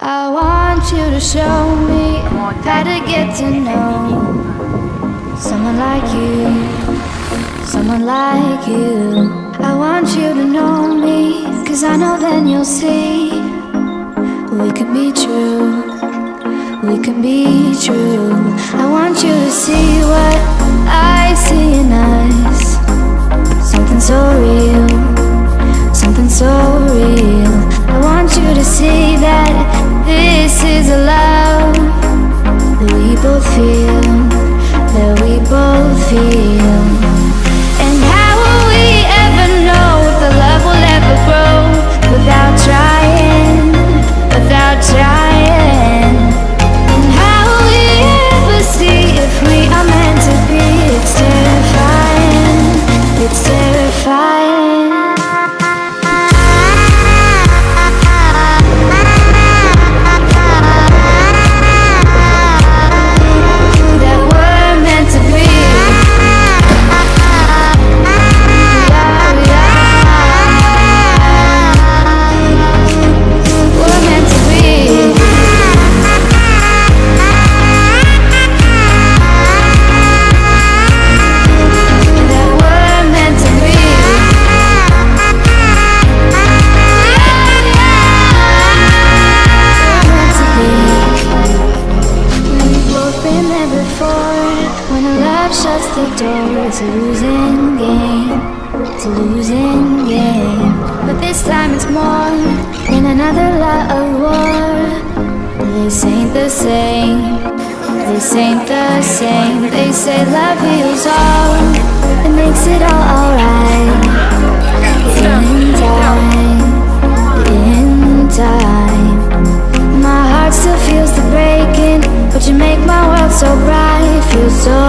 I want you to show me how to get to know someone like you, someone like you. I want you to know me, 'cause I know then you'll see we can be true, we can be true. I want you to see what I see in us, something so real, something so real. I want you to see that this is a love that we both feel, that we both feel. And how will we ever know if the love will ever grow without trying, without trying? And how will we ever see if we are meant to be? It's terrifying, it's terrifying. It's a losing game, it's a losing game. But this time it's more than another lot of war. This ain't the same, this ain't the same. They say love heals all, it makes it all alright. In time, in time. My heart still feels the breaking, but you make my world so bright. Feels so